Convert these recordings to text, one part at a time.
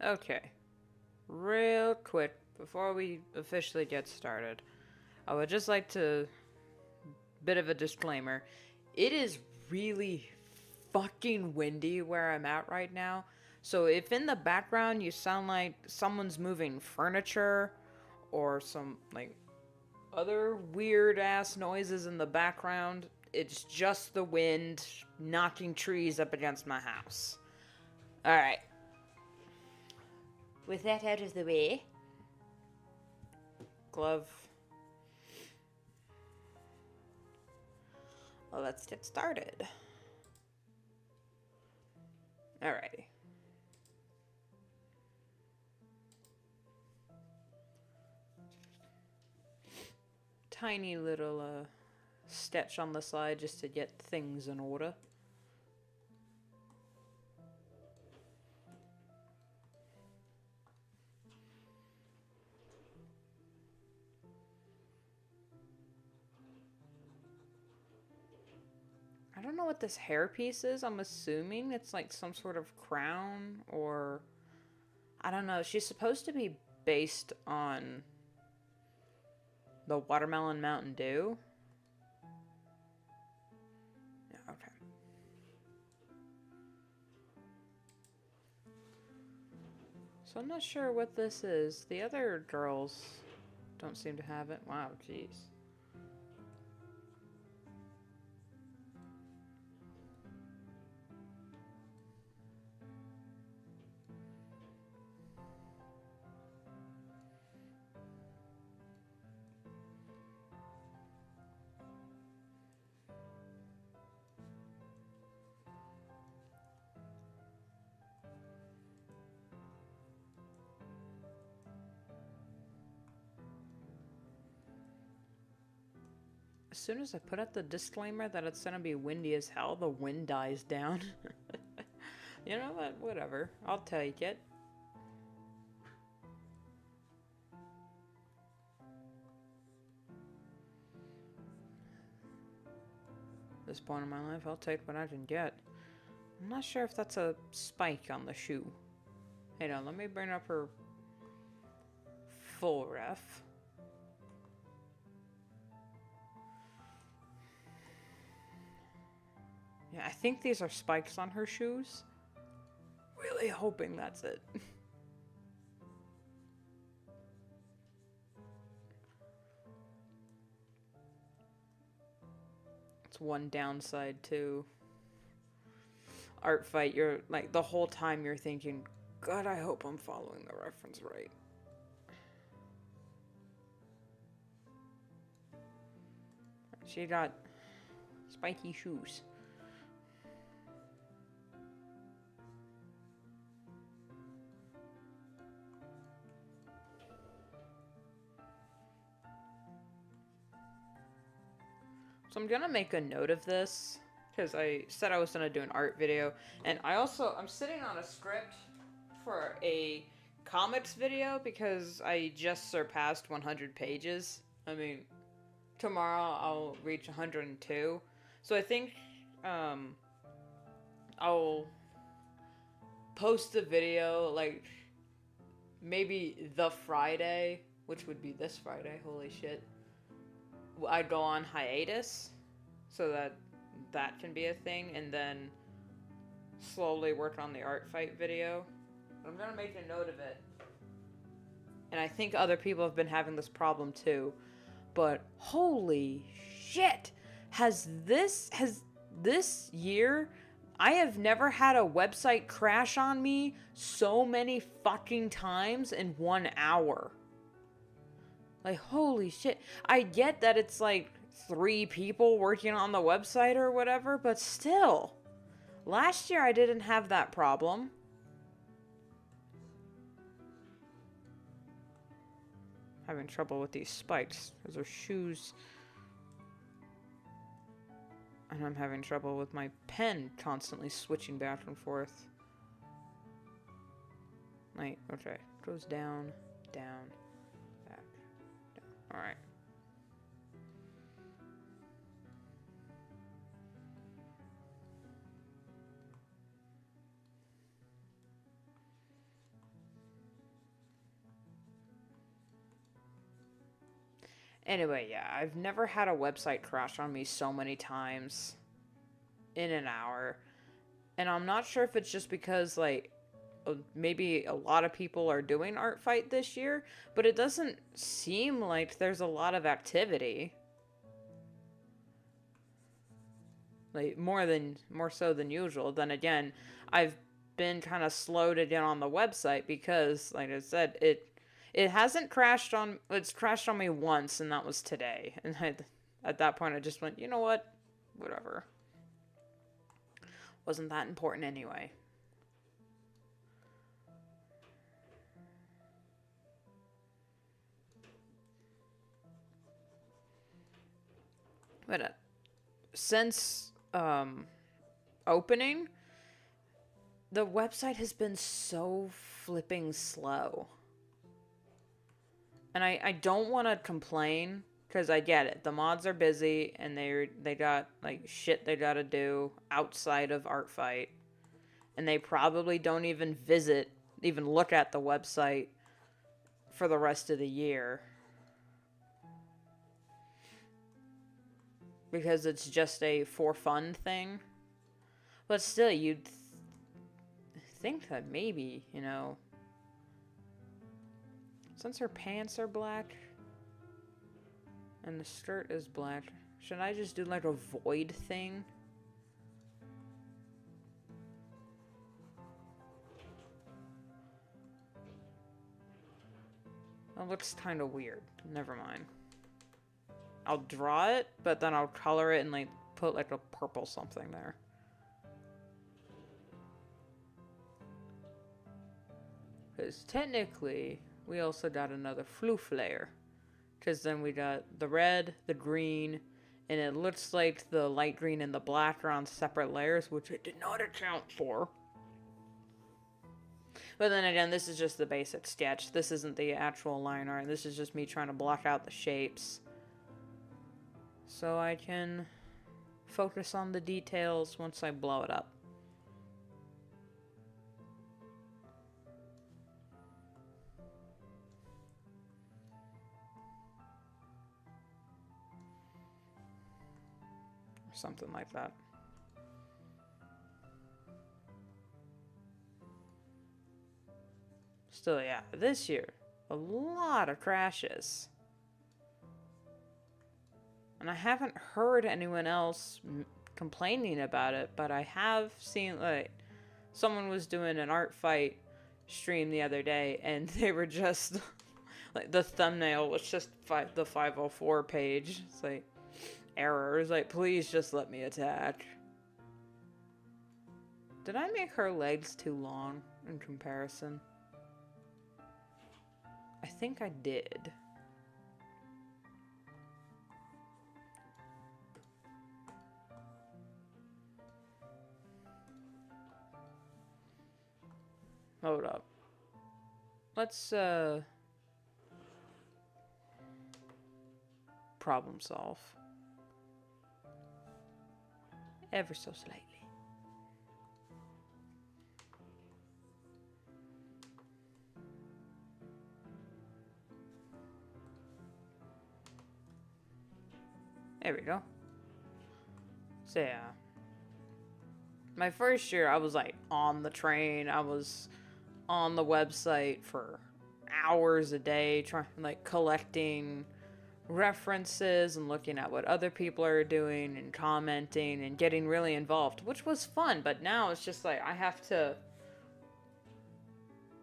Okay, real quick, before we officially get started, I would just like to, bit of a disclaimer. It is really fucking windy where I'm at right now. So if in the background you sound like someone's moving furniture or some like other weird ass noises in the background, it's just the wind knocking trees up against my house. Alright. With that out of the way, glove. Well, let's get started. Alrighty. Tiny little sketch on the side just to get things in order. I don't know what this hairpiece is. I'm assuming it's like some sort of crown or... I don't know. She's supposed to be based on the Watermelon Mountain Dew. Yeah, okay. So I'm not sure what this is. The other girls don't seem to have it. Wow, jeez. As soon as I put out the disclaimer that it's gonna be windy as hell, the wind dies down. You know what? Whatever. I'll take it. At this point in my life, I'll take what I can get. I'm not sure if that's a spike on the shoe. Hey, now let me bring up her full ref. Yeah, I think these are spikes on her shoes. Really hoping that's it. It's one downside to art fight. You're like the whole time you're thinking, God, I hope I'm following the reference right. She got spiky shoes. So I'm gonna make a note of this because I said I was gonna do an art video, and I'm sitting on a script for a comics video because I just surpassed 100 pages. I mean, tomorrow I'll reach 102, so I think um, I'll post the video like maybe the Friday, which would be this Friday. Holy shit! I'd go on hiatus so that that can be a thing, and then slowly work on the art fight video. I'm gonna make a note of it. And I think other people have been having this problem too. But holy shit! Has this year, I have never had a website crash on me so many fucking times in 1 hour. Like, holy shit. I get that it's like 3 people working on the website or whatever, but still. Last year I didn't have that problem. Having trouble with these spikes. Those are shoes. And I'm having trouble with my pen constantly switching back and forth. Like, okay. Goes down, down, back, down. Alright. Anyway, yeah, I've never had a website crash on me so many times in an hour. And I'm not sure if it's just because, like, maybe a lot of people are doing Art Fight this year, but it doesn't seem like there's a lot of activity. Like, more so than usual. Then again, I've been kind of slow to get on the website because, like I said, it hasn't crashed on. It's crashed on me once, and that was today. And at that point, I just went, you know what, whatever. Wasn't that important anyway. But since opening, the website has been so flipping slow. And I don't want to complain because I get it. The mods are busy and they got like shit they got to do outside of Art Fight. And they probably don't even look at the website for the rest of the year. Because it's just a for fun thing. But still, you'd think that maybe, since her pants are black and the skirt is black, should I just do like a void thing? That looks kind of weird. Never mind. I'll draw it, but then I'll color it and like put like a purple something there. Because technically, we also got another floof layer. Because then we got the red, the green, and it looks like the light green and the black are on separate layers, which it did not account for. But then again, this is just the basic sketch. This isn't the actual line art. This is just me trying to block out the shapes. So I can focus on the details once I blow it up. Something like that. Still, yeah, this year, a lot of crashes. And I haven't heard anyone else complaining about it, but I have seen, like, someone was doing an Art Fight stream the other day, and they were just, like, the thumbnail was just the 504 page. It's like, errors, like, please just let me attack. Did I make her legs too long in comparison? I think I did. Hold up. Let's, problem solve. Ever so slightly. There we go. So yeah. My first year, I was like on the train. I was on the website for hours a day, trying like collecting references and looking at what other people are doing and commenting and getting really involved, which was fun. But now it's just like I have to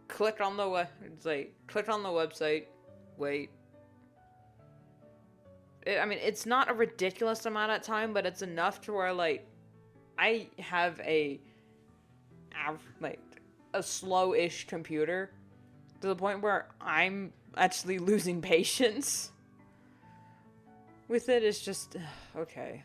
click on the website, wait. I mean, it's not a ridiculous amount of time, but it's enough to where like I have a slow-ish computer to the point where I'm actually losing patience with it. It's just okay.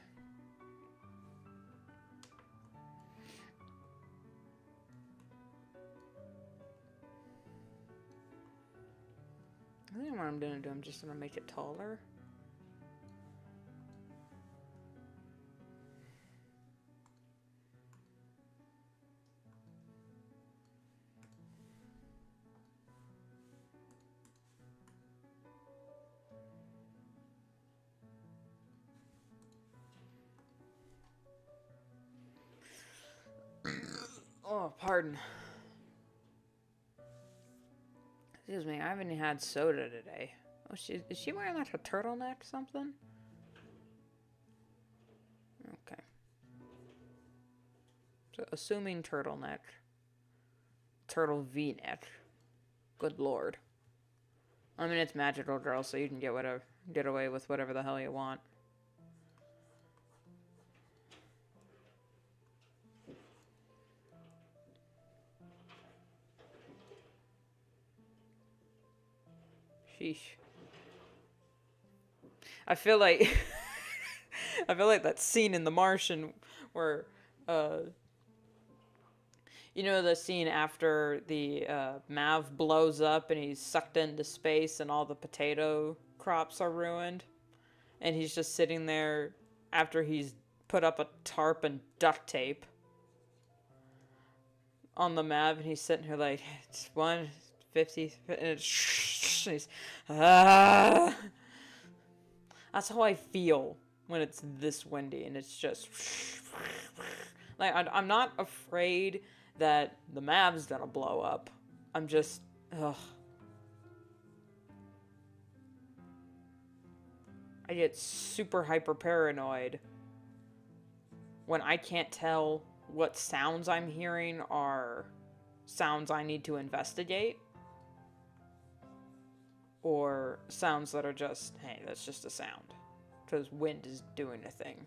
I think what I'm gonna do, I'm just gonna make it taller. Oh, pardon. Excuse me, I haven't had soda today. Oh, is she wearing like a turtleneck or something? Okay. So, assuming turtleneck. Turtle V-neck. Good lord. I mean, it's Magical Girl, so you can get away with whatever the hell you want. Sheesh. I feel like I feel like that scene in The Martian where you know the scene after the Mav blows up and he's sucked into space and all the potato crops are ruined, and he's just sitting there after he's put up a tarp and duct tape on the Mav, and he's sitting here like, it's 150 and it's he's, ah. That's how I feel when it's this windy and it's just like I'm not afraid that the Mav's gonna blow up. I'm just ugh. I get super hyper paranoid when I can't tell what sounds I'm hearing are sounds I need to investigate, or sounds that are just, hey, that's just a sound, because wind is doing a thing.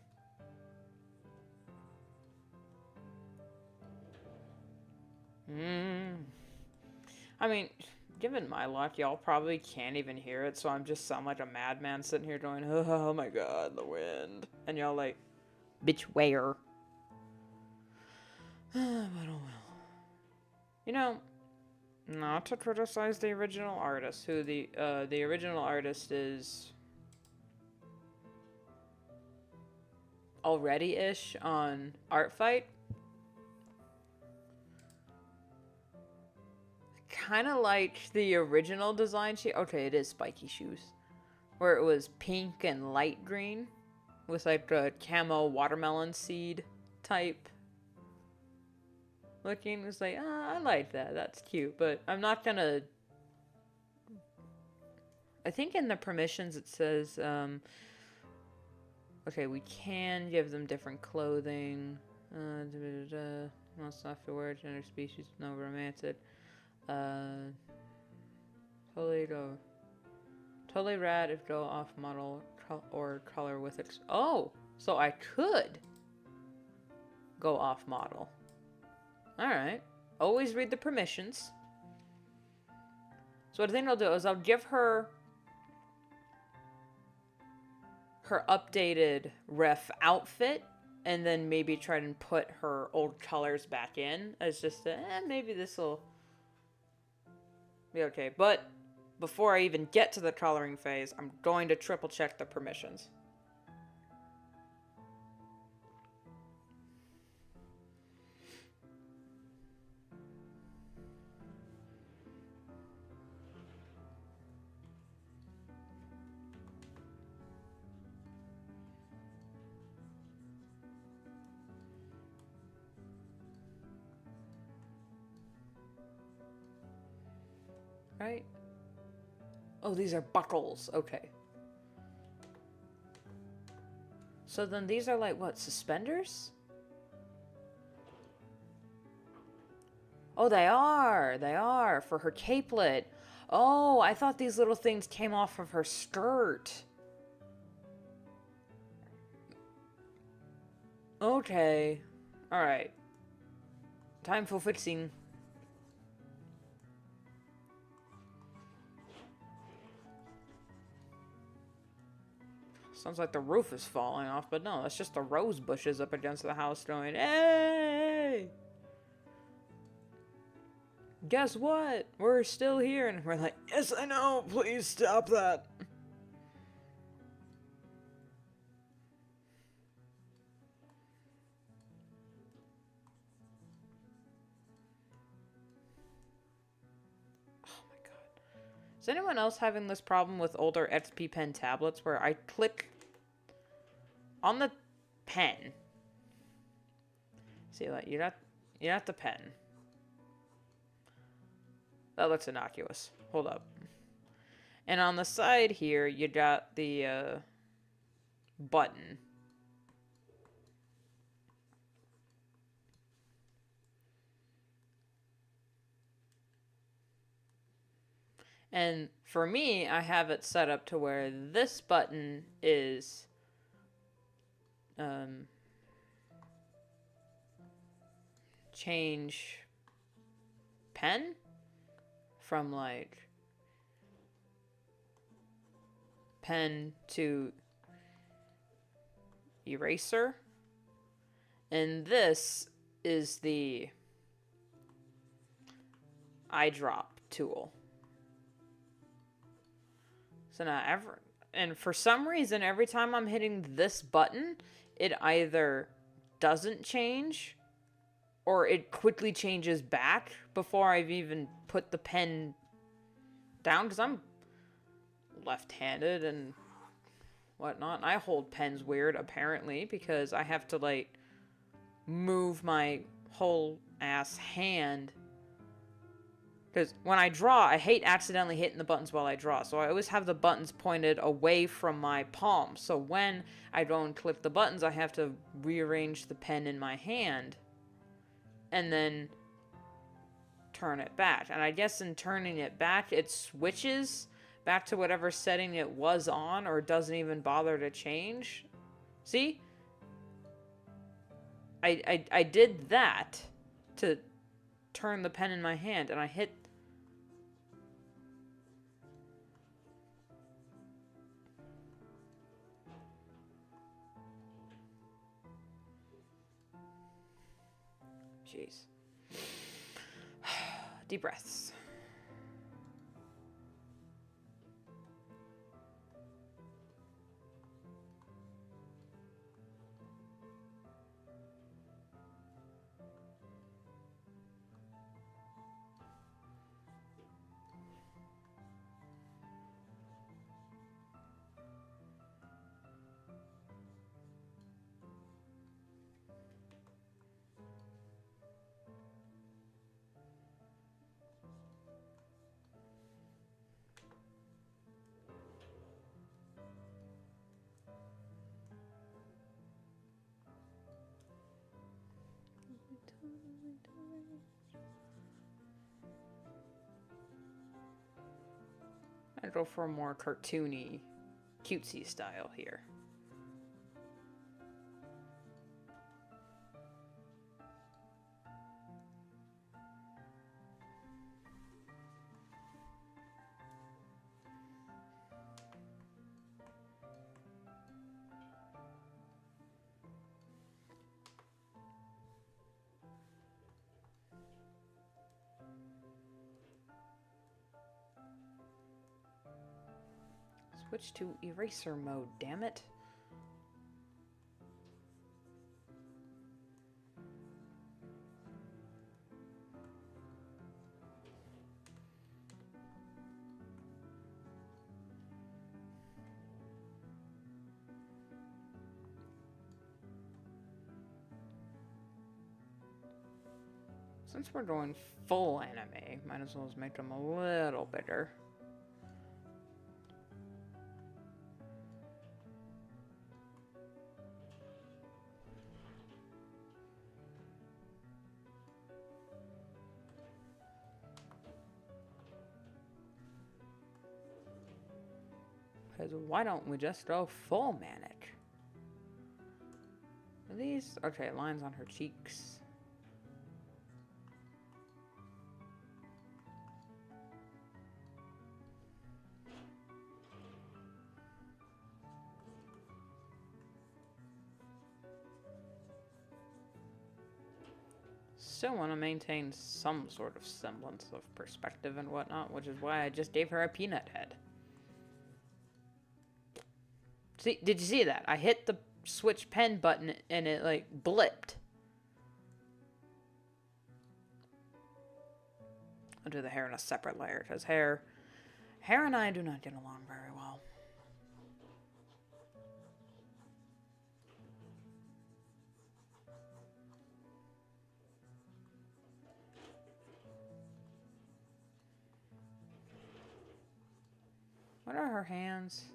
I mean, given my luck, y'all probably can't even hear it, so I'm just sound like a madman sitting here going, oh my god, the wind. And y'all like, bitch, where? But oh well. You know, not to criticize the original artist, who the original artist is already-ish on Art Fight. Kind of like the original design okay, it is spiky shoes. Where it was pink and light green with like a camo watermelon seed type looking. It's like, I like that. That's cute. But I'm not gonna... I think in the permissions it says, okay, we can give them different clothing. Must not for word, gender, species, no romantic. Totally rad if go off model or color with oh, so I could go off model. Alright. Always read the permissions. So what I think I'll do is I'll give her updated ref outfit, and then maybe try and put her old colors back in as just maybe this will be okay. But before I even get to the coloring phase, I'm going to triple check the permissions. Right? Oh, these are buckles. Okay. So then these are like, what, suspenders? Oh, they are. They are. For her capelet. Oh, I thought these little things came off of her skirt. Okay. Alright. Time for fixing. Sounds like the roof is falling off, but no, that's just the rose bushes up against the house going, hey! Guess what? We're still here. And we're like, yes, I know. Please stop that. Oh my god. Is anyone else having this problem with older XP Pen tablets where I click on the pen? See, like, you got You have to pen. That looks innocuous. Hold up. And on the side here, you got the button. And for me, I have it set up to where this button is change pen from like pen to eraser. And this is the eyedrop tool. So now, and for some reason, every time I'm hitting this button, it either doesn't change or it quickly changes back before I've even put the pen down, because I'm left-handed and whatnot. I hold pens weird, apparently, because I have to, like, move my whole ass hand. Because when I draw, I hate accidentally hitting the buttons while I draw. So I always have the buttons pointed away from my palm. So when I go and click the buttons, I have to rearrange the pen in my hand. And then turn it back. And I guess in turning it back, it switches back to whatever setting it was on, or doesn't even bother to change. See? I did that to turn the pen in my hand, and I hit... Jeez. Deep breaths. I'd go for a more cartoony, cutesy style here. Switch to eraser mode, damn it. Since we're going full anime, might as well make them a little bigger. Because why don't we just go full manic? Are these? Okay, lines on her cheeks. Still want to maintain some sort of semblance of perspective and whatnot, which is why I just gave her a peanut head. See, did you see that? I hit the switch pen button and it like blipped. I'll do the hair in a separate layer because hair and I do not get along very well. her hands?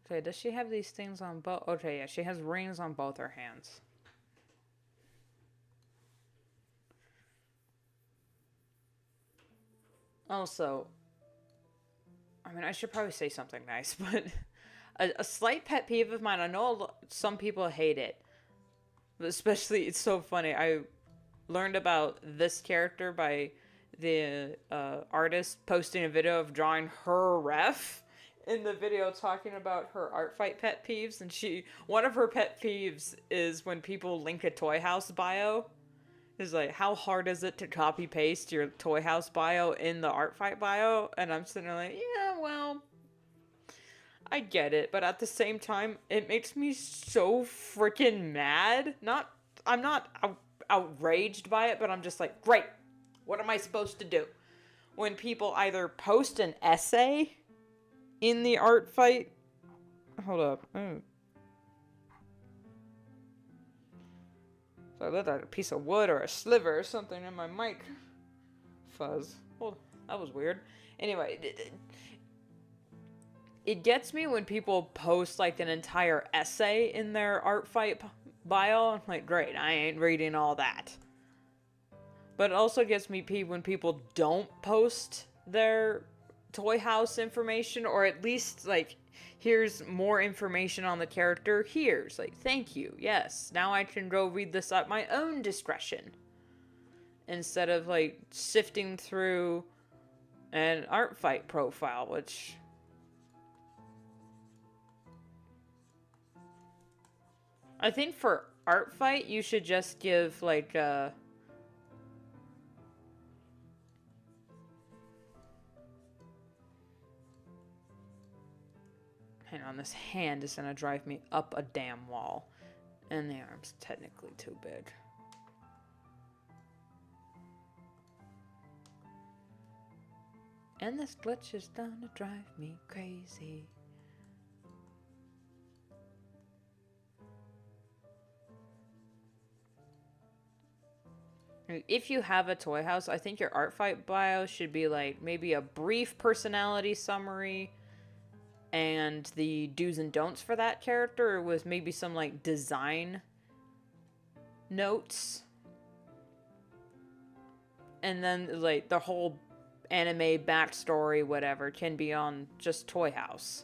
Okay, does she have these things on both? Okay, yeah, she has rings on both her hands. Also, I mean, I should probably say something nice, but a slight pet peeve of mine, I know some people hate it, but especially, it's so funny. I learned about this character by the artist posting a video of drawing her ref in the video talking about her art fight pet peeves, and one of her pet peeves is when people link a Toy House bio. Is like, how hard is it to copy paste your Toy House bio in the art fight bio? And I'm sitting there like, yeah, well, I get it, but at the same time, it makes me so freaking mad. I'm not outraged by it, but I'm just like, great, what am I supposed to do? When people either post an essay in the art fight, hold up, so I lit a piece of wood or a sliver or something in my mic fuzz. Well, that was weird. Anyway, it gets me when people post like an entire essay in their art fight bio. I'm like, great, I ain't reading all that. But it also gets me peeved when people don't post their Toy House information, or at least like, here's more information on the character. Here's like, thank you, yes, now I can go read this at my own discretion, instead of like sifting through an art fight profile, which I think for art fight you should just give like hang on, this hand is gonna drive me up a damn wall. And the arm's technically too big. And this glitch is gonna drive me crazy. If you have a Toy House, I think your art fight bio should be like maybe a brief personality summary and the do's and don'ts for that character, with maybe some like design notes, and then like the whole anime backstory whatever can be on just Toy House.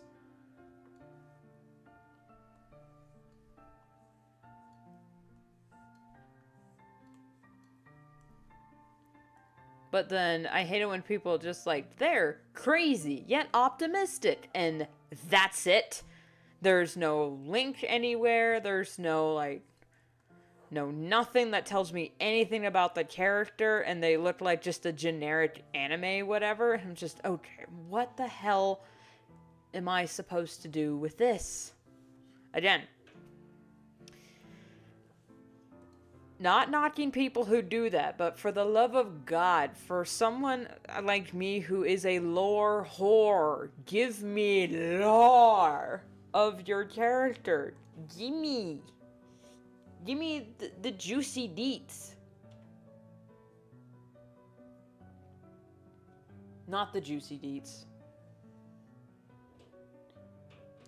But then I hate it when people just like, they're crazy yet optimistic, and that's it. There's no link anywhere. There's no like, no nothing that tells me anything about the character, and they look like just a generic anime whatever. I'm just, okay, what the hell am I supposed to do with this? Again, not knocking people who do that, but for the love of God, for someone like me who is a lore whore, give me lore of your character. Gimme the juicy deets. Not the juicy deets.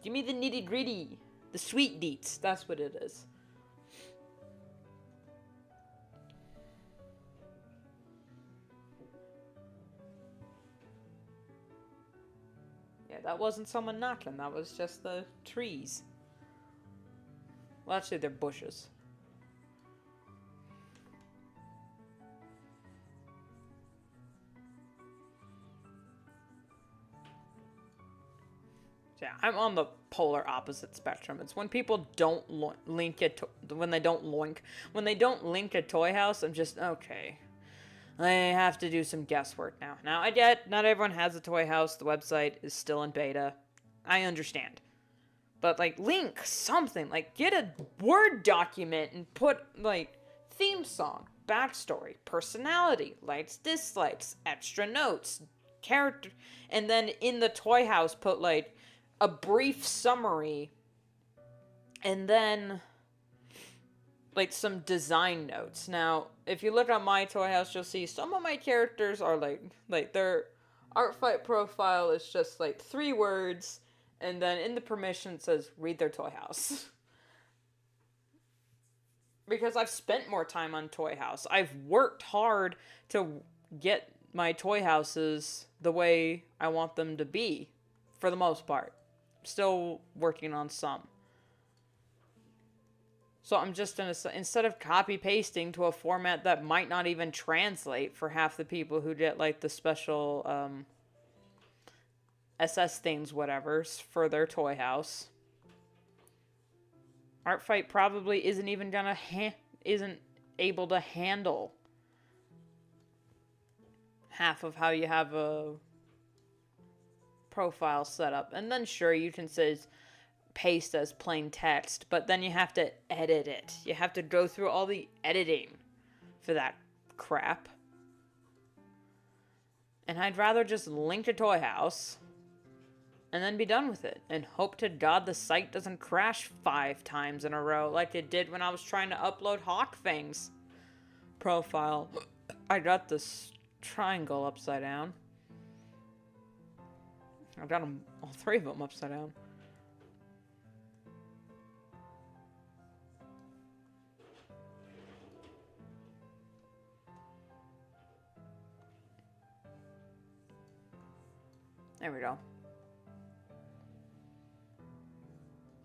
Give me the nitty gritty. The sweet deets. That's what it is. Yeah, that wasn't someone knocking. That was just the trees. Well, actually, they're bushes. Yeah, I'm on the polar opposite spectrum. It's when people don't link it to, when they don't link a Toy House. I'm just, okay, I have to do some guesswork now. Now, I get not everyone has a Toy House. The website is still in beta. I understand. But, like, link something. Like, get a Word document and put, like, theme song, backstory, personality, likes, dislikes, extra notes, character. And then in the Toy House, put, like, a brief summary. And then, like, some design notes. Now, if you look at my Toy House, you'll see some of my characters are, like they're Art Fight profile is just like 3 words, and then in the permission it says read their toy house. Because I've spent more time on Toy House. I've worked hard to get my toy houses the way I want them to be, for the most part. Still working on some. So I'm just gonna, instead of copy pasting to a format that might not even translate for half the people who get like the special SS things, whatever's for their toy house. Art Fight probably isn't even gonna isn't able to handle half of how you have a profile set up. And then sure, you can say paste as plain text, but then you have to edit it. You have to go through all the editing for that crap. And I'd rather just link to Toy House and then be done with it, and hope to God the site doesn't crash 5 times in a row like it did when I was trying to upload Hawkfang's profile. I got this triangle upside down. I got them, all 3 of them upside down. There we go.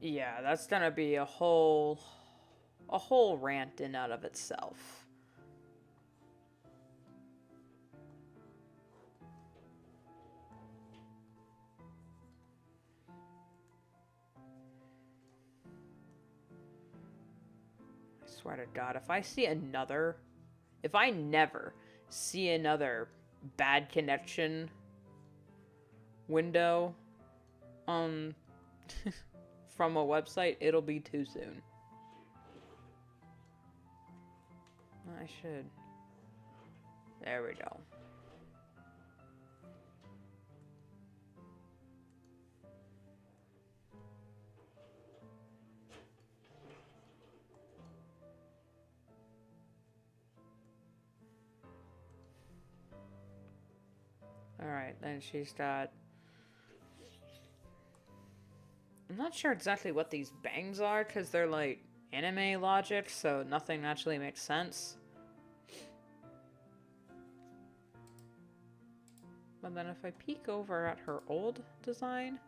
Yeah, that's gonna be a whole rant in out of itself. I swear to God, if I never see another bad connection window on from a website, it'll be too soon. I should. There we go. Alright, then she's got... I'm not sure exactly what these bangs are, because they're like anime logic, so nothing actually makes sense. But then if I peek over at her old design,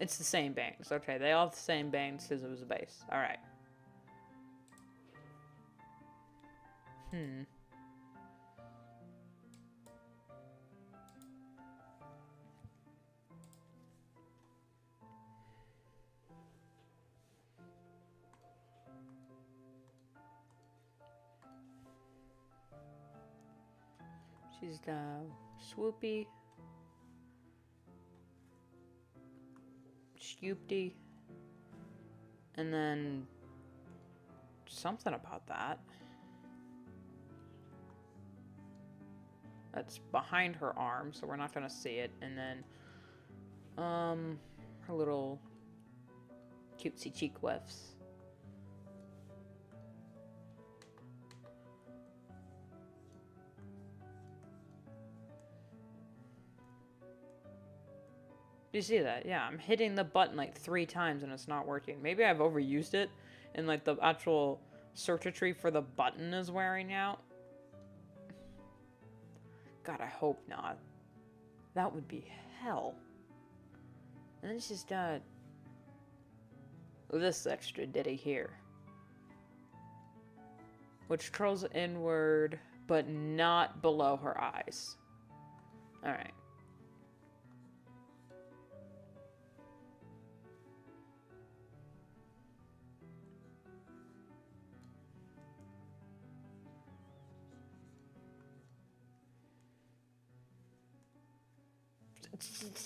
it's the same bangs. Okay, they all have the same bangs because it was a base. Alright. She's swoopy, scoopty, and then something about that. That's behind her arm, so we're not gonna see it. And then, her little cutesy cheek whiffs. Do you see that? Yeah, I'm hitting the button like 3 times and it's not working. Maybe I've overused it and like the actual circuitry for the button is wearing out. God, I hope not. That would be hell. And then she's got this extra ditty here, which curls inward but not below her eyes. Alright.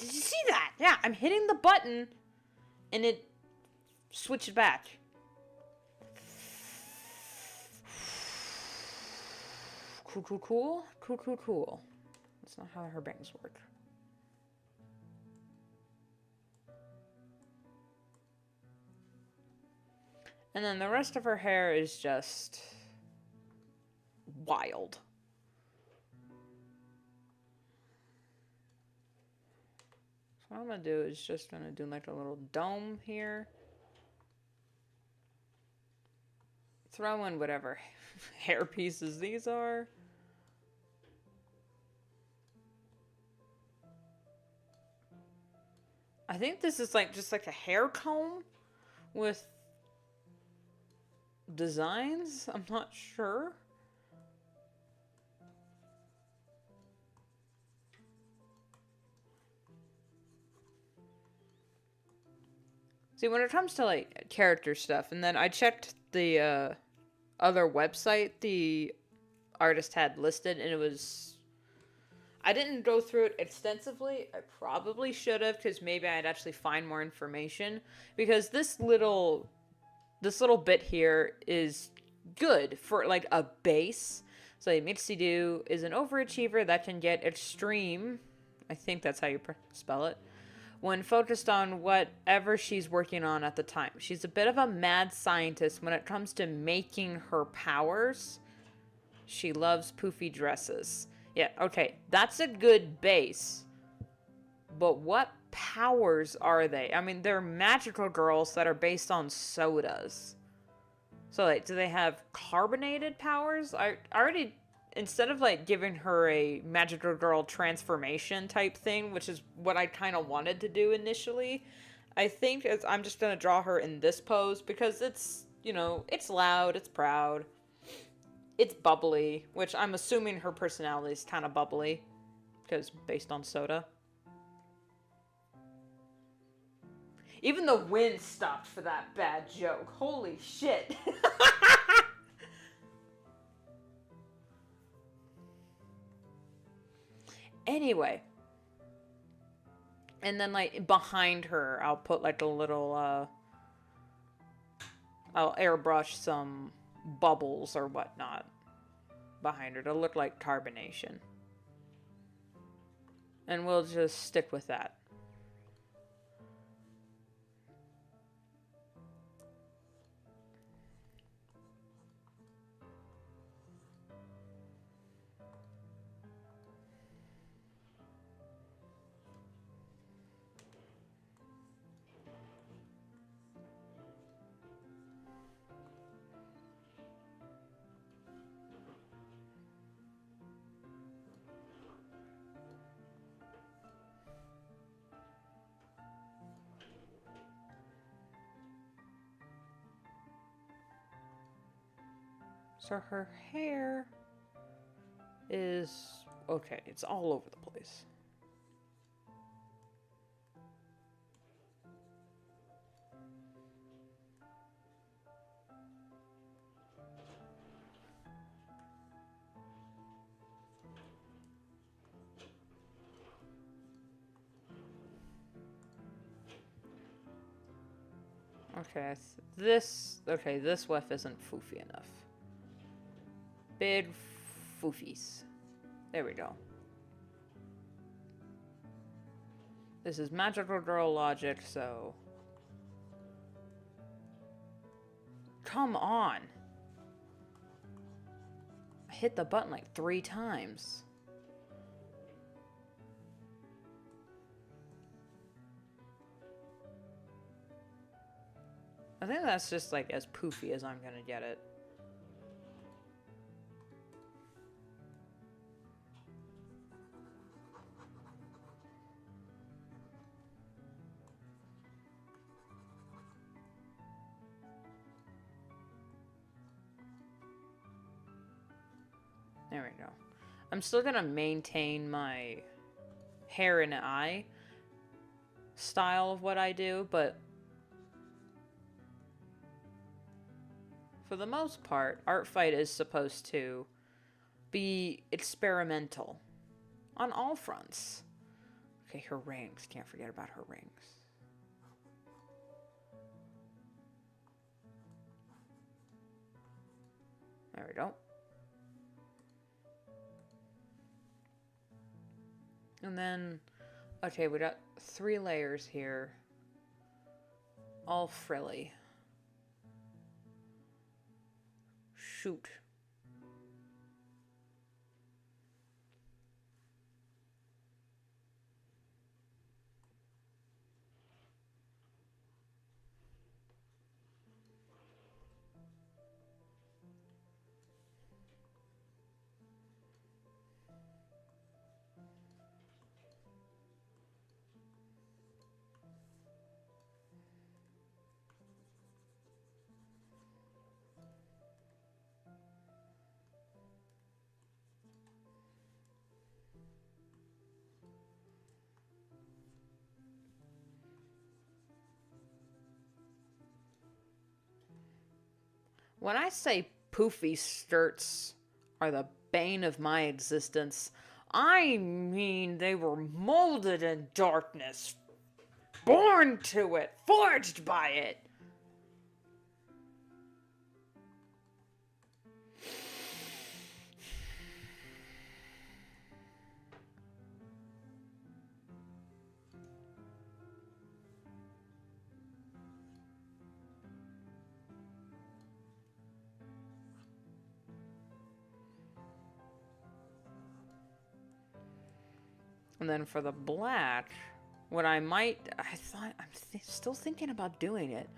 Did you see that? Yeah, I'm hitting the button and it switched back. Cool. That's not how her bangs work. And then the rest of her hair is just wild. What I'm gonna do is just gonna do like a little dome here. Throw in whatever hair pieces these are. I think this is like just like a hair comb with designs. I'm not sure. See, when it comes to like character stuff, and then I checked the other website the artist had listed, and it was. I didn't go through it extensively. I probably should have, because maybe I'd actually find more information. Because this little bit here is good for like a base. So Mitsudo is an overachiever that can get extreme. I think that's how you spell it. When focused on whatever she's working on at the time. She's a bit of a mad scientist when it comes to making her powers. She loves poofy dresses. Yeah, okay, that's a good base. But what powers are they? I mean, they're magical girls that are based on sodas. So, like, do they have carbonated powers? I already, instead of, like, giving her a magical girl transformation type thing, which is what I kind of wanted to do initially, I think I'm just going to draw her in this pose because it's, you know, it's loud, it's proud, it's bubbly, which I'm assuming her personality is kind of bubbly because based on soda. Even the wind stopped for that bad joke. Holy shit. Anyway. And then, like, behind her, I'll put, like, a little, I'll airbrush some bubbles or whatnot behind her to look like carbonation. And we'll just stick with that. So her hair is okay, it's all over the place. Okay, this whiff isn't foofy enough. Big foofies. There we go. This is magical girl logic, so... Come on! I hit the button like 3 times. I think that's just like as poofy as I'm gonna get it. There we go. I'm still gonna maintain my hair and eye style of what I do, but for the most part, Art Fight is supposed to be experimental on all fronts. Okay, her rings. Can't forget about her rings. There we go. And then, okay, we got 3 layers here. All frilly. Shoot. When I say poofy skirts are the bane of my existence, I mean they were molded in darkness, born to it, forged by it. And then for the black, what I might, still thinking about doing it.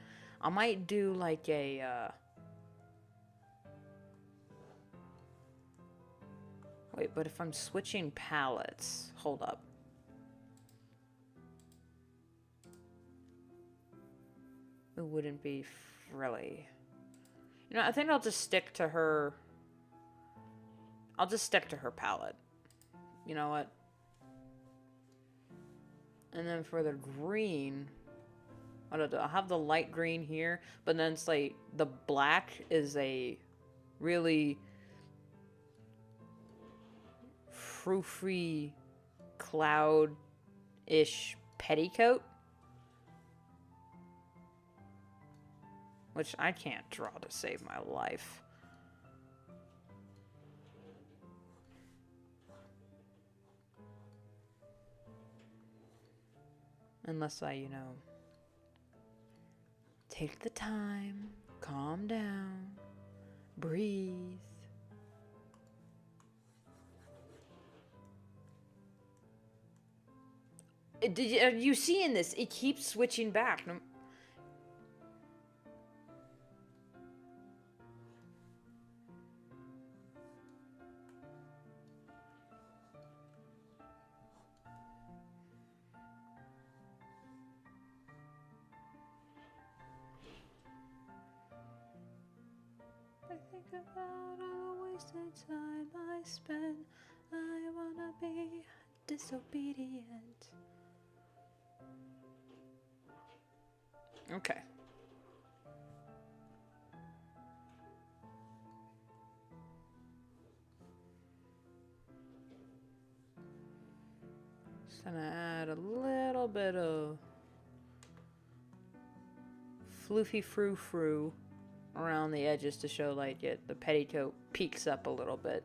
I might do like a, wait, but if I'm switching palettes, hold up. It wouldn't be frilly. You know, I think I'll just stick to her. I'll just stick to her palette. You know what? And then for the green, I'll have the light green here, but then it's like the black is a really frou-free cloud-ish petticoat. Which I can't draw to save my life. Unless I, you know, take the time, calm down, breathe. Are you seeing this? It keeps switching back. I think about all the wasted time I spent. I wanna be disobedient. Okay. Just gonna add a little bit of floofy frou-frou around the edges to show like the petticoat peeks up a little bit.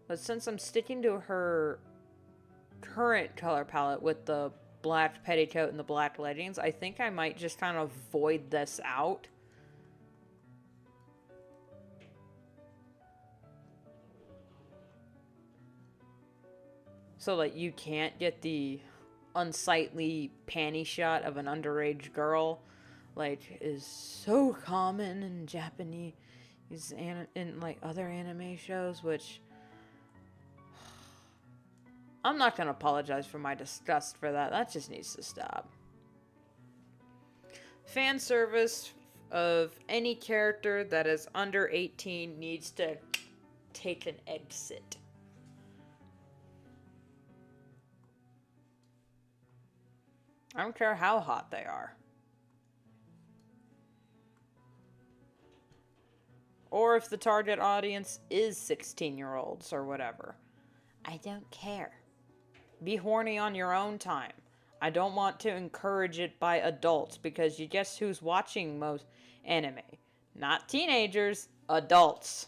But since I'm sticking to her current color palette with the black petticoat and the black leggings, I think I might just kind of void this out. So like you can't get the unsightly panty shot of an underage girl like is so common in Japanese in like other anime shows, which I'm not gonna apologize for my disgust for that. That just needs to stop. Fan service of any character that is under 18 needs to take an exit. I don't care how hot they are. Or if the target audience is 16-year-olds or whatever. I don't care. Be horny on your own time. I don't want to encourage it by adults because you guess who's watching most anime? Not teenagers, adults.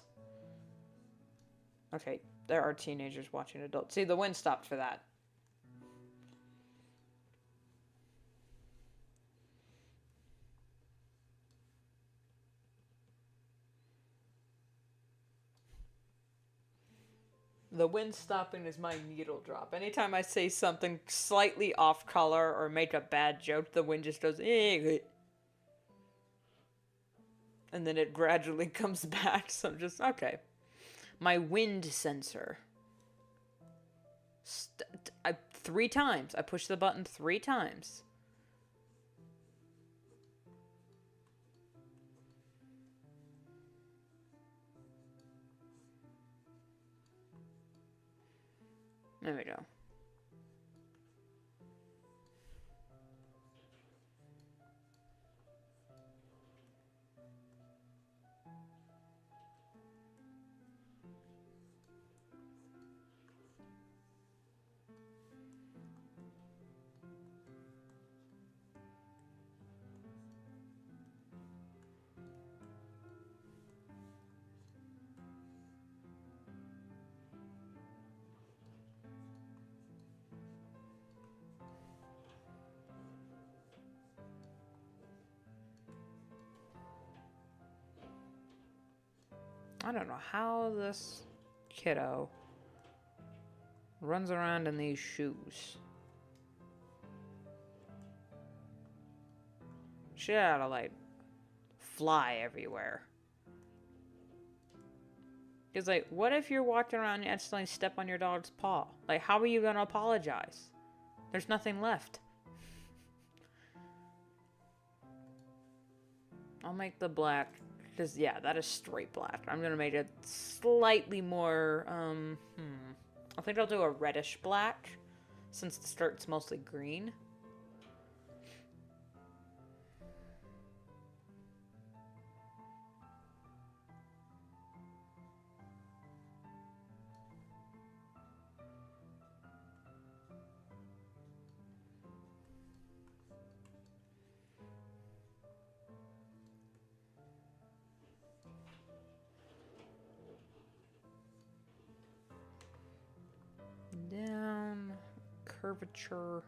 Okay, there are teenagers watching adults. See, the wind stopped for that. The wind stopping is my needle drop. Anytime I say something slightly off color or make a bad joke, the wind just goes, eh. And then it gradually comes back. So I'm just, okay. My wind sensor. 3 times. I pushed the button 3 times. There we go. I don't know how this kiddo runs around in these shoes. She ought to, like, fly everywhere. Because, like, what if you're walking around and you accidentally step on your dog's paw? Like, how are you going to apologize? There's nothing left. I'll make the black, because, yeah, that is straight black. I'm going to make it slightly more, I think I'll do a reddish black, since the skirt's mostly green. Down, curvature.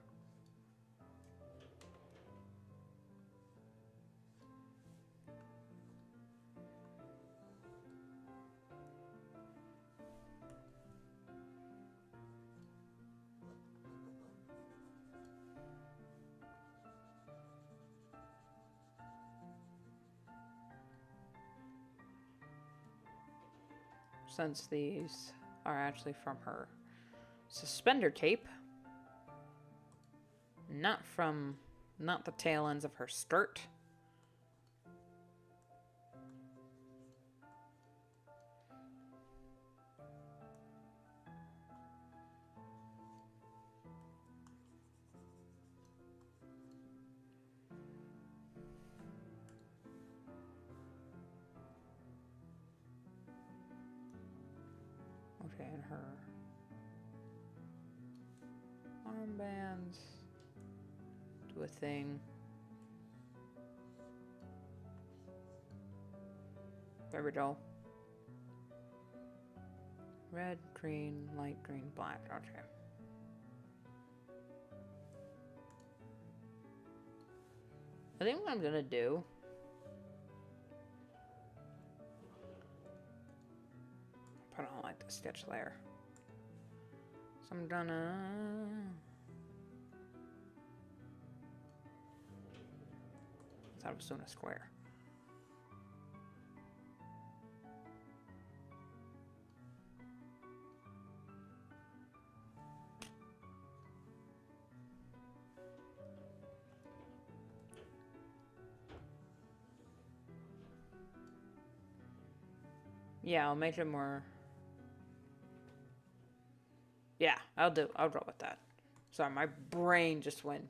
Since these are actually from her suspender tape, not the tail ends of her skirt. Okay, and her armbands. Do a thing. There we go. Red, green, light green, black. Okay. I think what I'm gonna do I don't like the sketch layer. So I'm gonna I thought I was doing a square. Yeah, I'll make it more. Yeah, I'll go with that. Sorry, my brain just went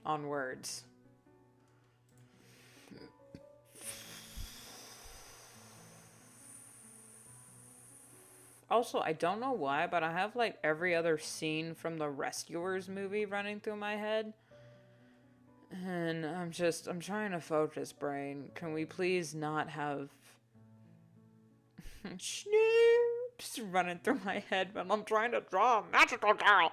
on words. Also, I don't know why, but I have like every other scene from the Rescuers movie running through my head. And I'm trying to focus, brain. Can we please not have Snoops running through my head when I'm trying to draw a magical girl?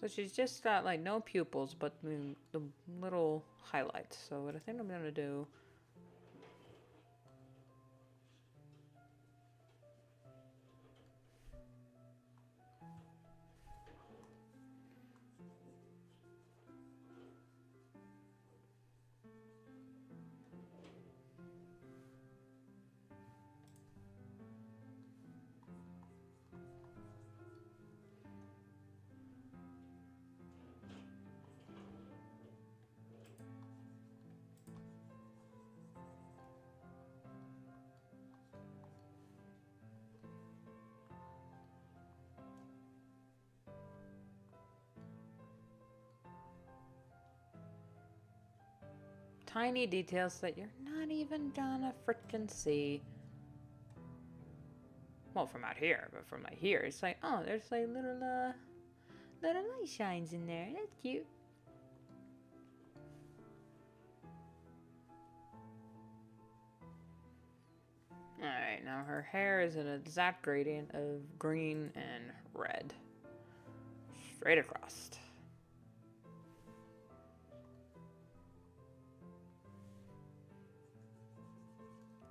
So she's just got like no pupils, but the little highlights. So what I think I'm gonna do. tiny details that you're not even gonna frickin' see. Well, from out here, but from like here, it's like, oh, there's like little light shines in there. That's cute. Alright, now her hair is an exact gradient of green and red. Straight across.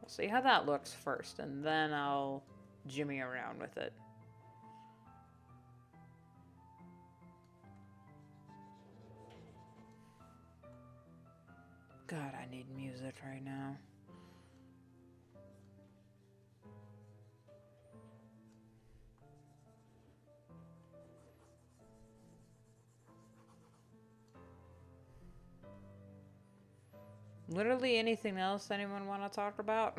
We'll see how that looks first, and then I'll jimmy around with it. God, I need music right now. Literally anything else anyone want to talk about?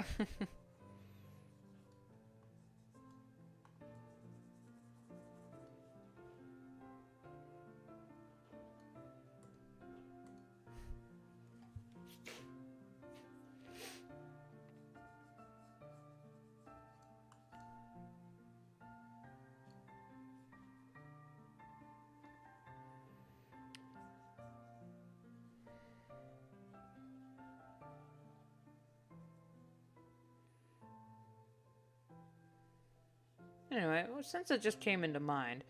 Anyway, well, since it just came into mind,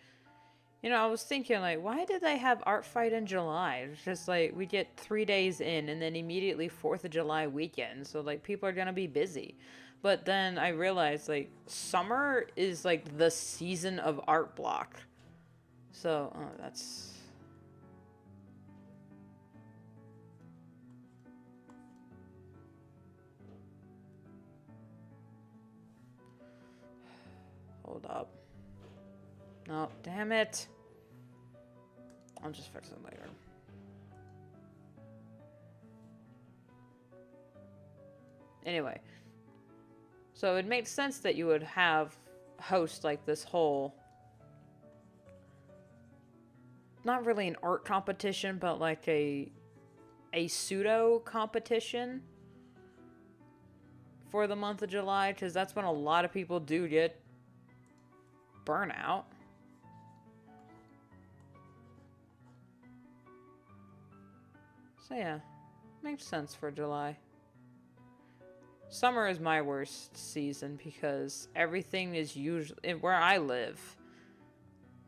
you know, I was thinking, like, why did they have Art Fight in July? It's just like, we get 3 days in, and then immediately 4th of July weekend, so, like, people are gonna be busy. But then I realized, like, summer is, like, the season of art block. So, oh, that's... Hold up. No, damn it. I'll just fix it later. Anyway. So it makes sense that you would have host like this whole... Not really an art competition, but like a pseudo competition for the month of July, because that's when a lot of people do get burnout. So yeah, makes sense for July. Summer is my worst season because everything is usually, where I live,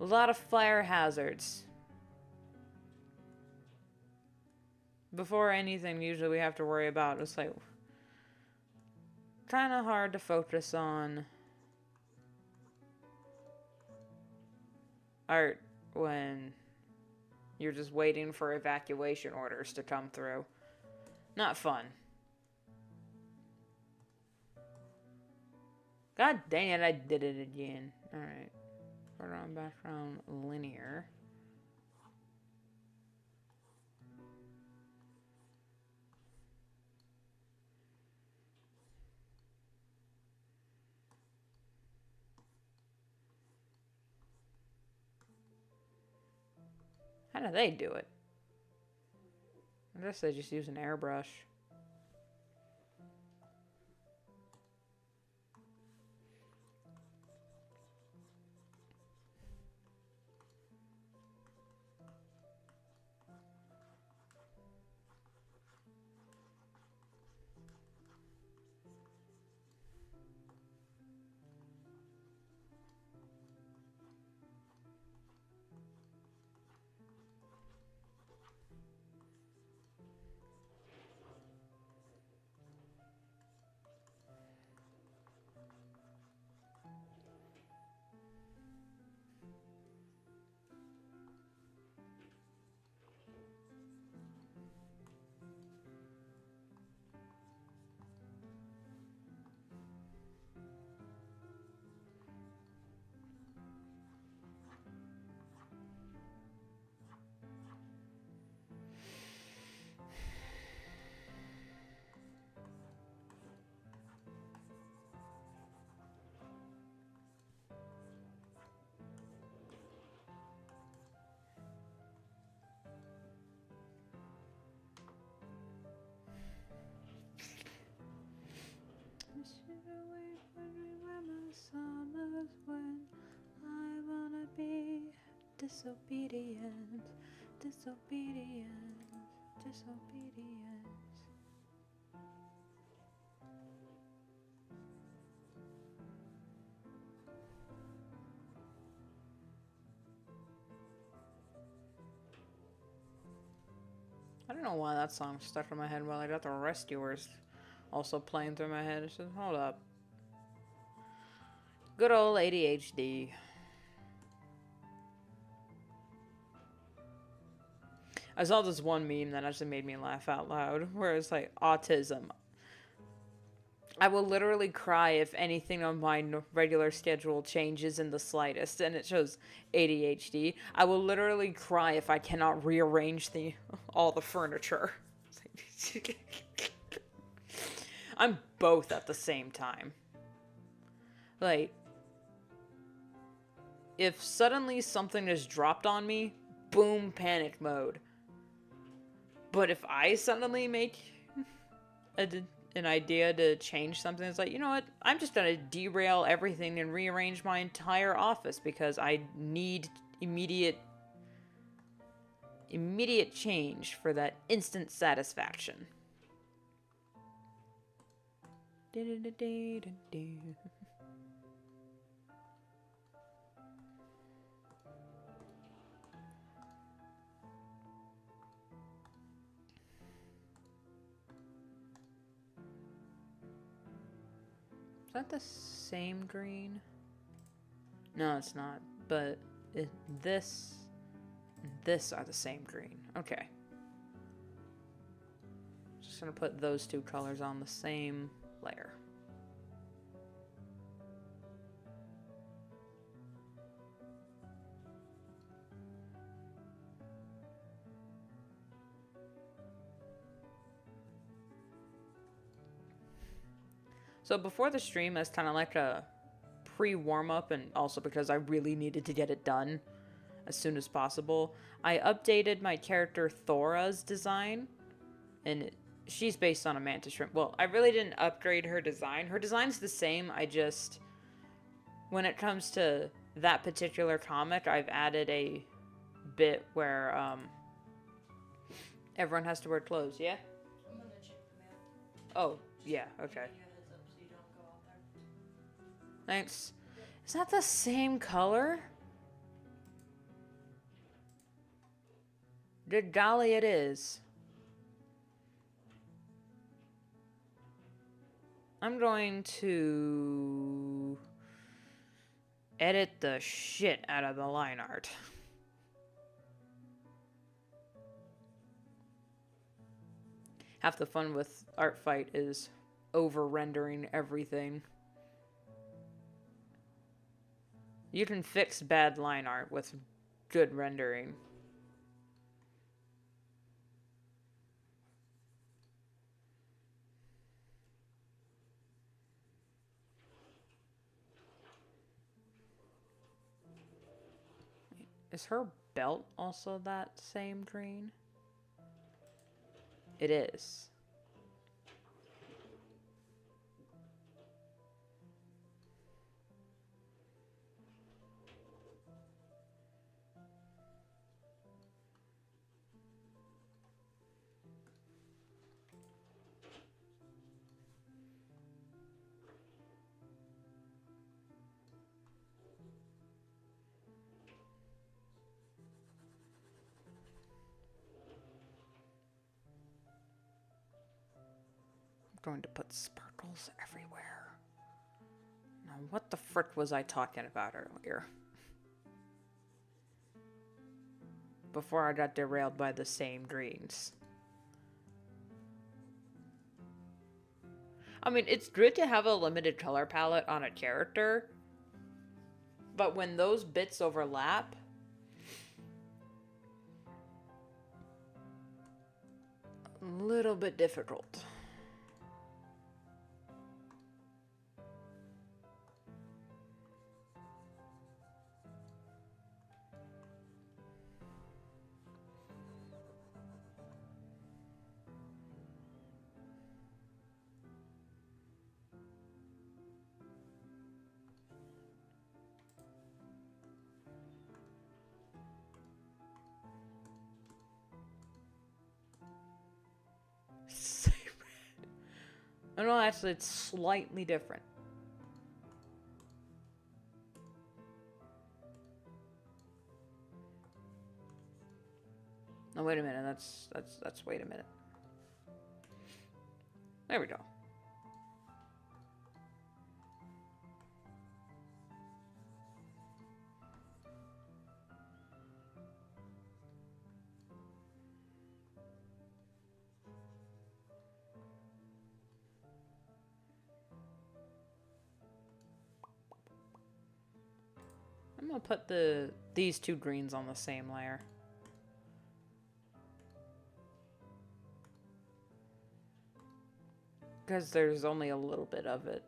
a lot of fire hazards. Before anything usually we have to worry about, it's like kind of hard to focus on art when you're just waiting for evacuation orders to come through. Not fun. God dang it, I did it again. Alright. Foreground, background, linear. How do they do it? I guess they just use an airbrush. Disobedience, disobedience, disobedience. I don't know why that song stuck in my head while I got the Rescuers also playing through my head. It says, hold up. Good old ADHD. I saw this one meme that actually made me laugh out loud, where it's like, autism. I will literally cry if anything on my regular schedule changes in the slightest, and it shows ADHD. I will literally cry if I cannot rearrange all the furniture. I'm both at the same time. Like, if suddenly something is dropped on me, boom, panic mode. But if I suddenly make an idea to change something, it's like, you know what? I'm just gonna derail everything and rearrange my entire office because I need immediate change for that instant satisfaction. Is that the same green? No, it's not. But this and this are the same green. Okay. Just gonna put those two colors on the same layer. So before the stream, as kind of like a pre-warm-up, and also because I really needed to get it done as soon as possible, I updated my character Thora's design, and she's based on a mantis shrimp. Well, I really didn't upgrade her design. Her design's the same, I just, when it comes to that particular comic, I've added a bit where, everyone has to wear clothes, yeah? I'm gonna check the mail. Oh, yeah, okay. Thanks. Is that the same color? Good golly, it is. I'm going to edit the shit out of the line art. Half the fun with Art Fight is over-rendering everything. You can fix bad line art with good rendering. Is her belt also that same green? It is. Going to put sparkles everywhere. Now, what the frick was I talking about earlier? Before I got derailed by the same greens. I mean, it's good to have a limited color palette on a character, but when those bits overlap, a little bit difficult. Oh no, actually it's slightly different. No, wait a minute. That's wait a minute. There we go. I'm gonna put these two greens on the same layer. Because there's only a little bit of it.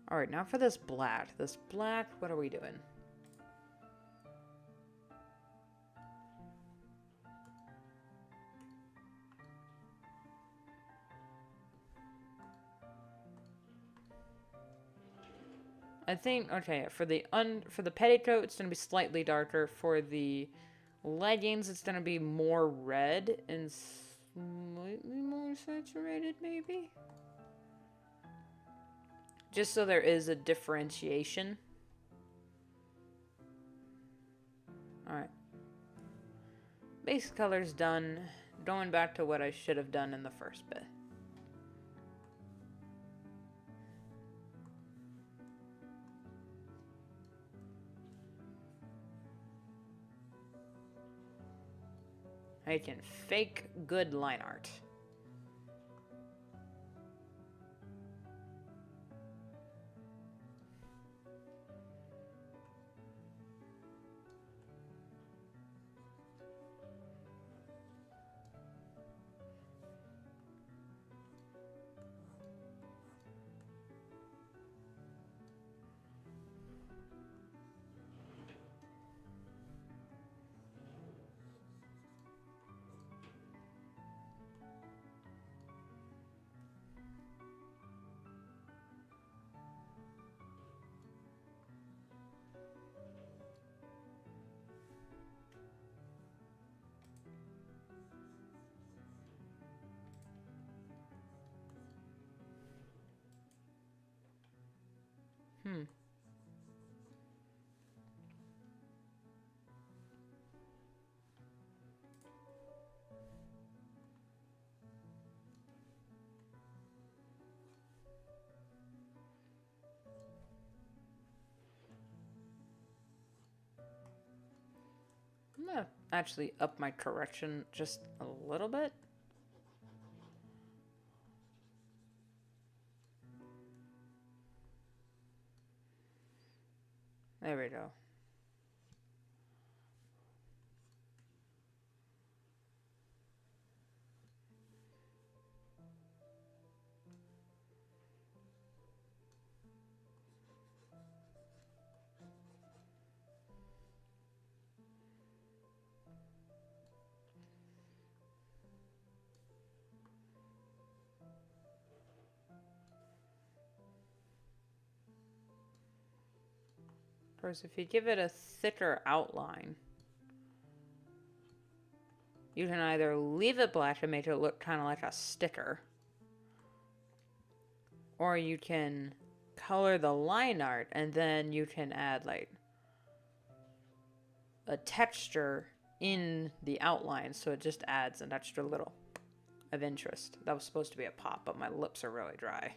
Alright, now for this black. This black, what are we doing? I think, okay, for the petticoat, it's gonna be slightly darker. For the leggings, it's gonna be more red and slightly more saturated, maybe? Just so there is a differentiation. Alright. Base color's done. Going back to what I should have done in the first bit. I can fake good line art. I'm gonna actually up my correction just a little bit. There we go. Of course, if you give it a thicker outline, you can either leave it black and make it look kind of like a sticker, or you can color the line art and then you can add like a texture in the outline, so it just adds an extra little of interest. That was supposed to be a pop, but my lips are really dry.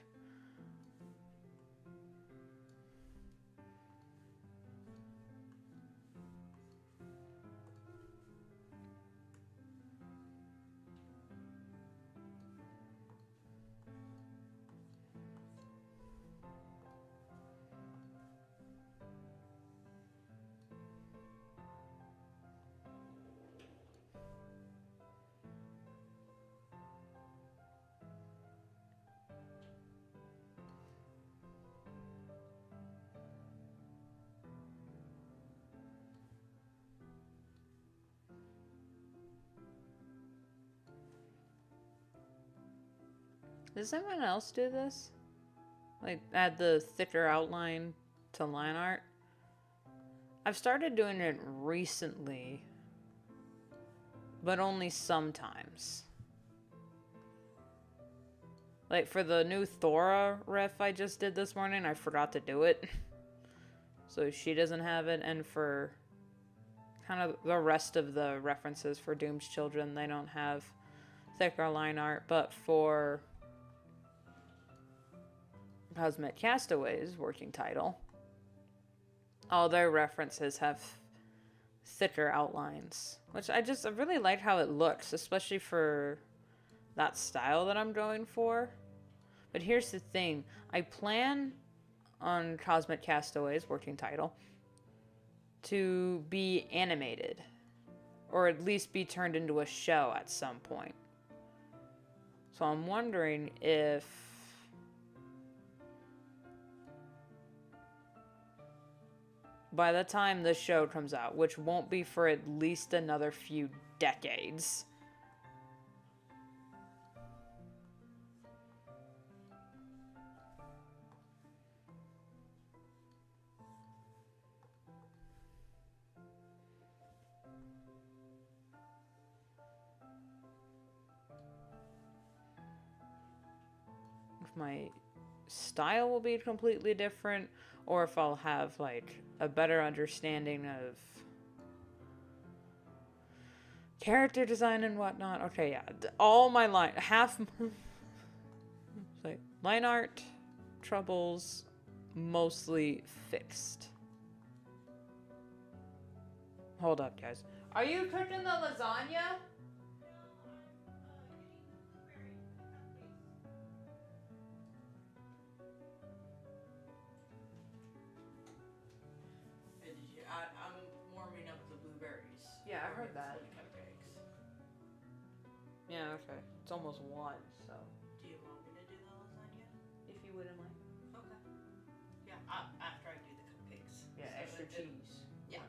Does anyone else do this? Like, add the thicker outline to line art? I've started doing it recently. but only sometimes. Like for the new Thora riff I just did this morning, I forgot to do it. So she doesn't have it, and for kind of the rest of the references for Doom's Children, they don't have thicker line art, but for Cosmic Castaways, working title, all their references have thicker outlines, which I really like how it looks, especially for that style that I'm going for. But here's the thing, I plan on Cosmic Castaways, working title, to be animated, or at least be turned into a show at some point. So I'm wondering if by the time this show comes out, which won't be for at least another few decades, if my style will be completely different, or if I'll have like a better understanding of character design and whatnot. Okay, yeah, all my like line art troubles mostly fixed. Hold up, guys. Are you cooking the lasagna? I'm warming up the blueberries. Yeah, I heard that. For the cupcakes. Yeah, okay. It's almost 1, so. Do you want me to do the lasagna? If you wouldn't mind. Okay. Yeah, after I do the cupcakes. Yeah, so extra cheese. Yeah.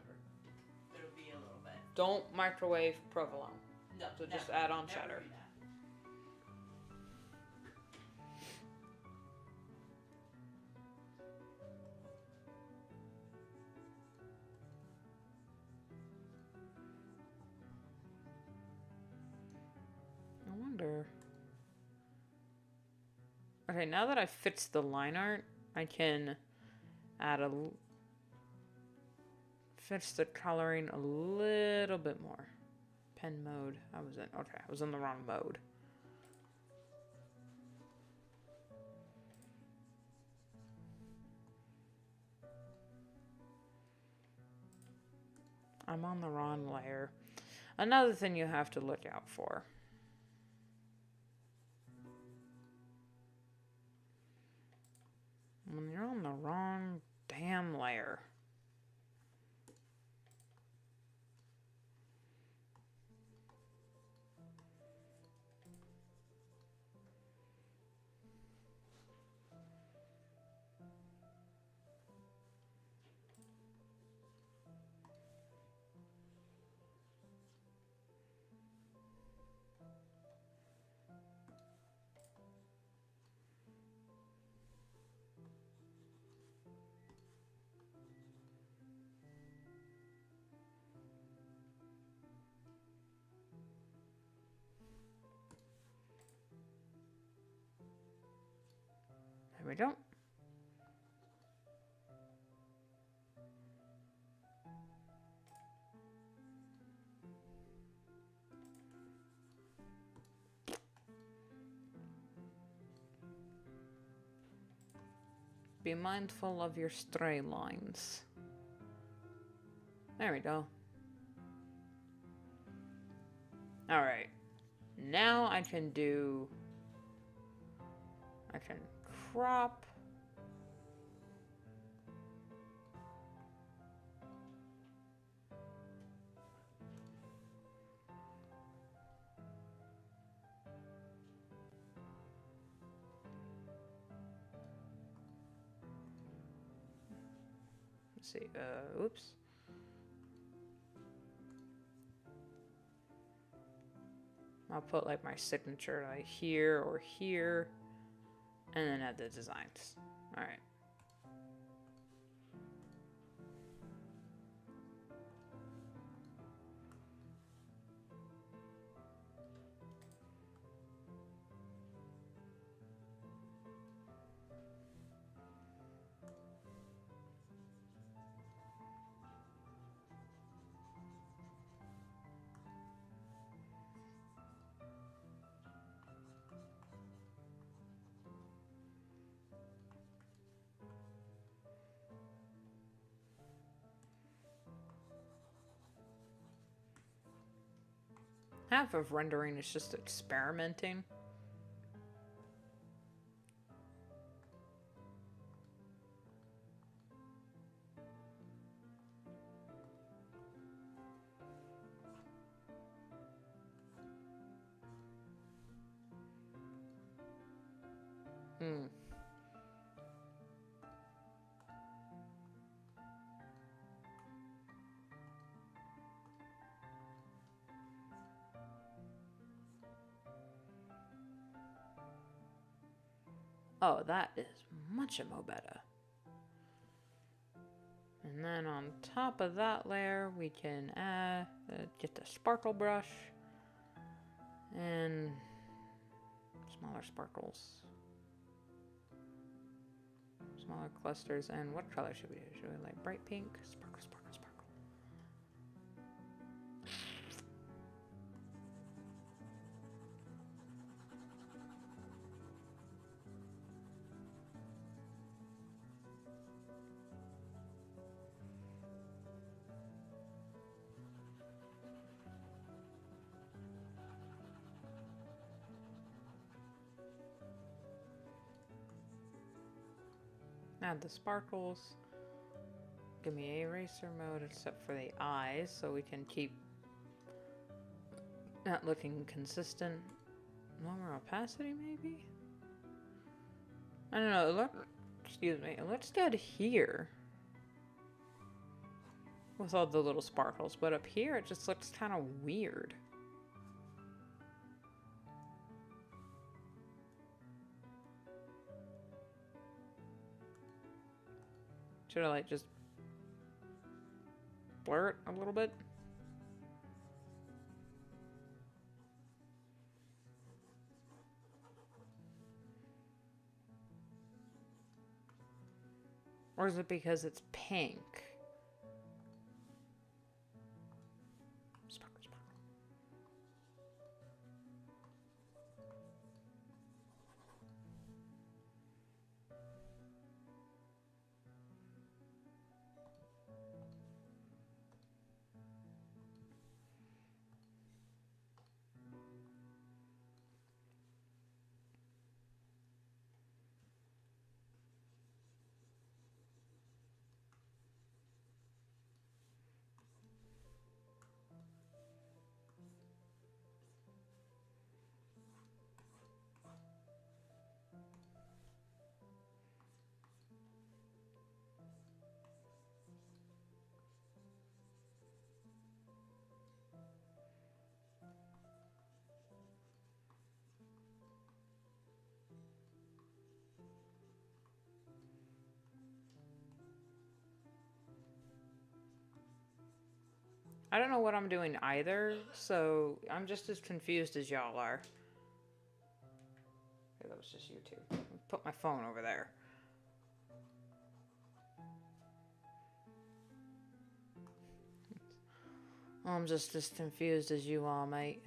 It'll be a little bit. Don't microwave provolone. No. So just add on cheddar. I wonder. Okay, now that I've fixed the line art, I can add fix the coloring a little bit more. Pen mode. I was in the wrong mode. I'm on the wrong layer. Another thing you have to look out for. When you're on the wrong damn layer. There we go. Be mindful of your stray lines. There we go. Alright. Now I can crop. Let's see, oops. I'll put like my signature like here or here, and then add the designs. All right. Half of rendering is just experimenting. Oh, that is much more better. And then on top of that layer, we can get the sparkle brush and smaller sparkles, smaller clusters. And what color should we do? Should we like bright pink? Sparkle, sparkle, sparkle. Add the sparkles. Give me eraser mode except for the eyes so we can keep not looking consistent. Lower opacity maybe? I don't know. Excuse me. It looks good here with all the little sparkles, but up here it just looks kind of weird. Should I like just blur it a little bit? Or is it because it's pink? Sparkle, sparkle. I don't know what I'm doing either, so I'm just as confused as y'all are. Okay, that was just you two. Put my phone over there. I'm just as confused as you all, mate.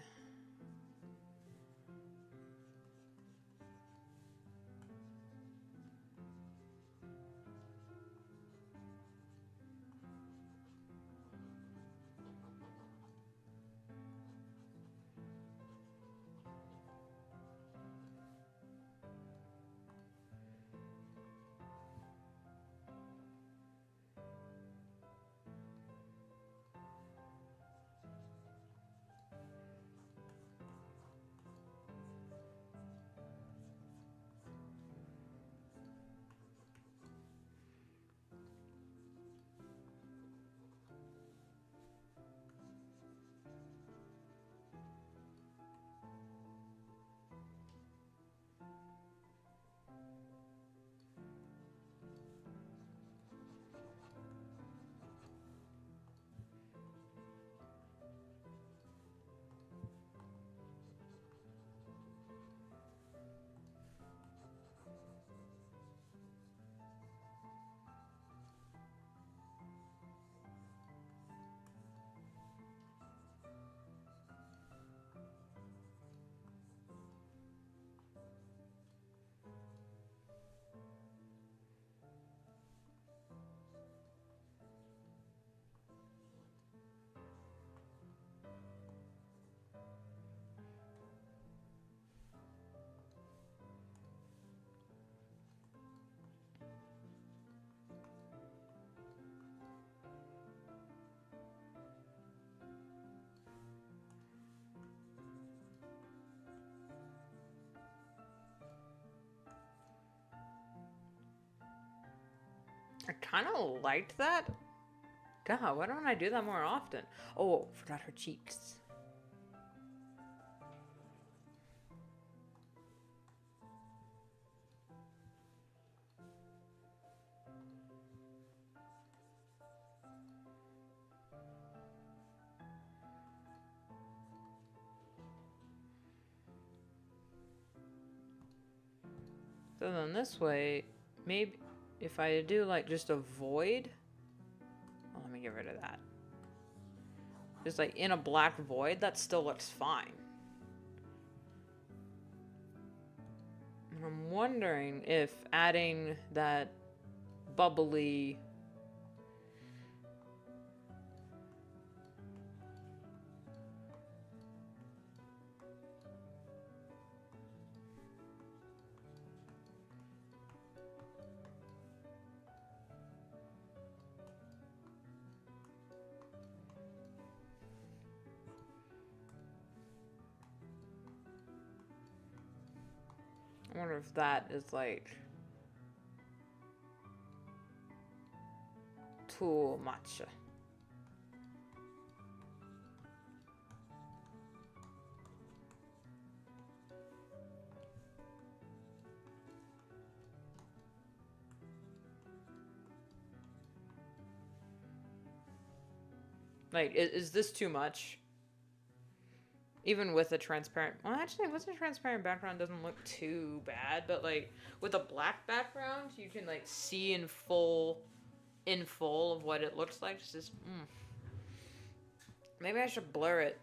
I kind of liked that. God, why don't I do that more often? Oh, forgot her cheeks. So then this way, maybe if I do like just a void, oh, let me get rid of that. Just like in a black void, that still looks fine. And I'm wondering if adding that bubbly I wonder if that is like too much. Like, is this too much? Even with a transparent... Well, actually, with a transparent background, doesn't look too bad. But, like, with a black background, you can, like, see in full of what it looks like. It's just... Maybe I should blur it.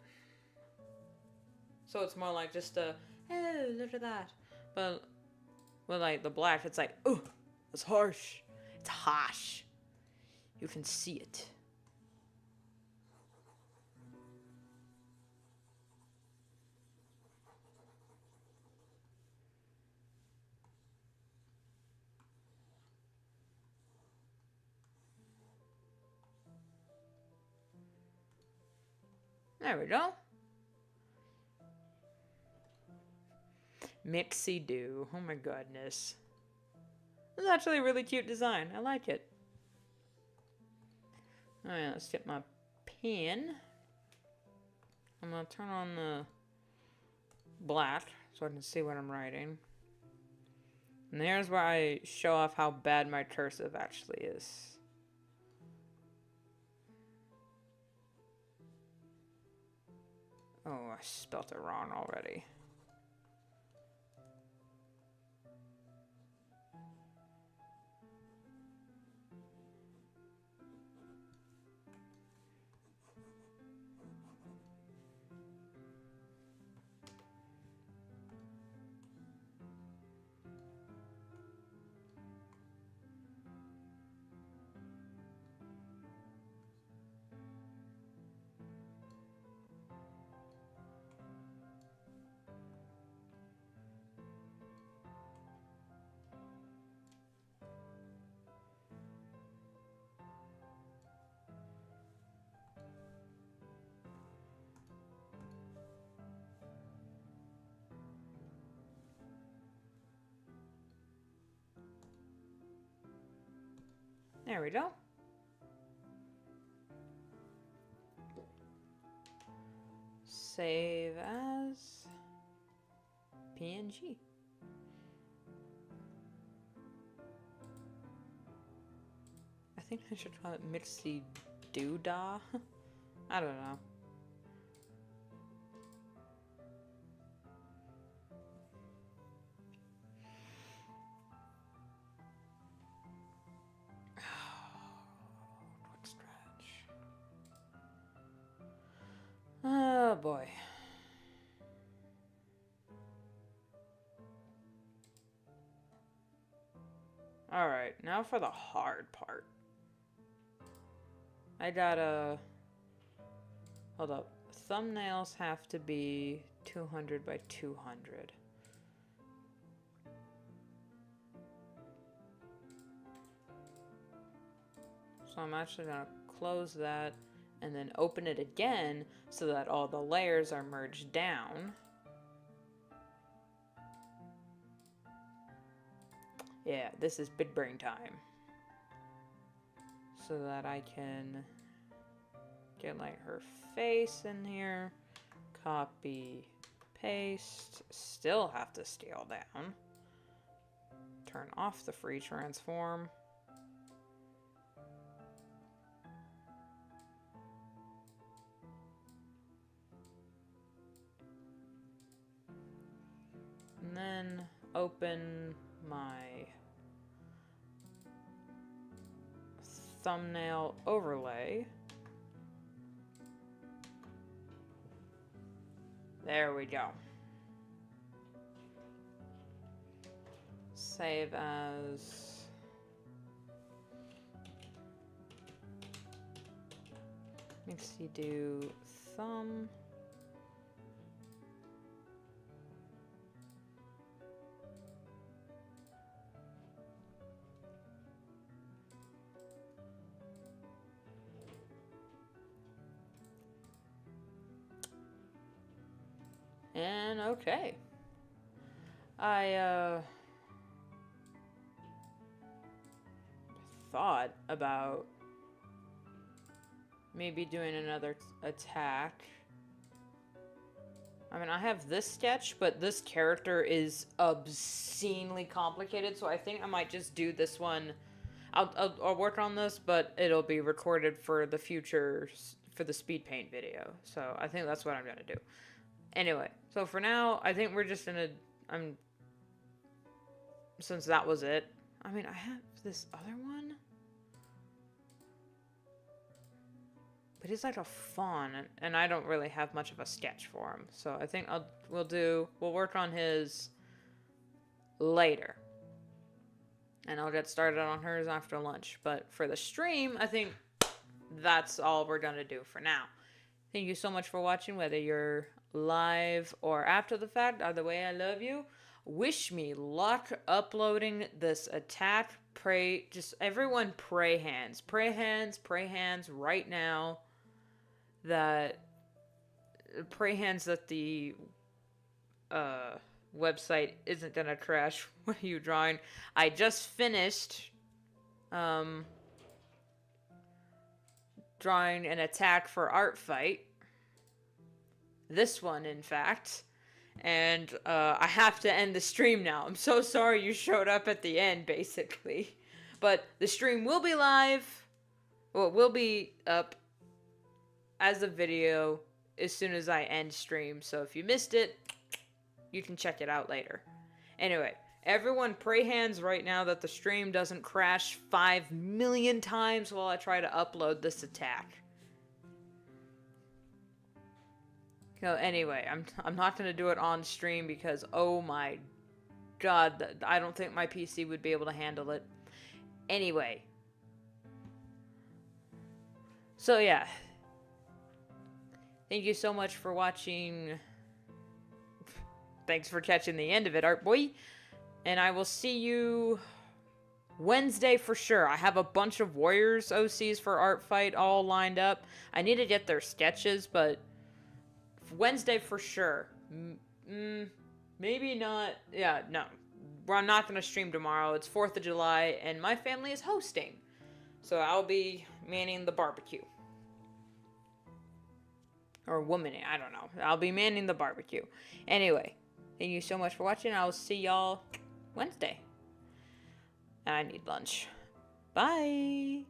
So it's more like just a... Oh, look at that. But with, like, the black, it's like... Oh, it's harsh. It's harsh. You can see it. There we go. Mixie Do. Oh my goodness. This is actually a really cute design. I like it. Alright, let's get my pen. I'm gonna turn on the black so I can see what I'm writing. And here's where I show off how bad my cursive actually is. Oh, I spelt it wrong already. There we go. Save as PNG. I think I should call it Mixie Doodah. I don't know. Oh boy. Alright, now for the hard part. I gotta... Hold up. Thumbnails have to be 200 by 200. So I'm actually gonna close that and then open it again so that all the layers are merged down. Yeah, this is big brain time. so that I can get like her face in here. Copy, paste. Still have to scale down. Turn off the free transform. And then open my thumbnail overlay. There we go. Save as. Makes you do thumb. And okay. I thought about maybe doing another attack. I mean, I have this sketch, but this character is obscenely complicated, so I think I might just do this one. I'll work on this, but it'll be recorded for the future, for the speed paint video. So I think that's what I'm gonna do. Anyway, so for now, I think we're just gonna, since that was it. I mean, I have this other one. But he's like a fawn, and I don't really have much of a sketch for him. So I think we'll work on his later. And I'll get started on hers after lunch. But for the stream, I think that's all we're gonna do for now. Thank you so much for watching, whether you're live or after the fact. Either way, I love you. Wish me luck uploading this attack. Pray, just everyone pray hands. Pray hands right now. Pray hands that the website isn't gonna crash when you drawing. I just finished drawing an attack for Art Fight. This one, in fact. And I have to end the stream now. I'm so sorry you showed up at the end, basically. But the stream will be live. Well, it will be up as a video as soon as I end stream. So if you missed it, you can check it out later. Anyway, everyone pray hands right now that the stream doesn't crash 5 million times while I try to upload this attack. So anyway, I'm not going to do it on stream because, oh my god, I don't think my PC would be able to handle it. Anyway. So yeah. Thank you so much for watching. Thanks for catching the end of it, Art Boy. And I will see you Wednesday for sure. I have a bunch of Warriors OCs for Art Fight all lined up. I need to get their sketches, but Wednesday for sure. Maybe not. Yeah, no. I'm not going to stream tomorrow. It's 4th of July, and my family is hosting. So I'll be manning the barbecue. Or womaning, I don't know. I'll be manning the barbecue. Anyway, thank you so much for watching. I'll see y'all Wednesday. I need lunch. Bye.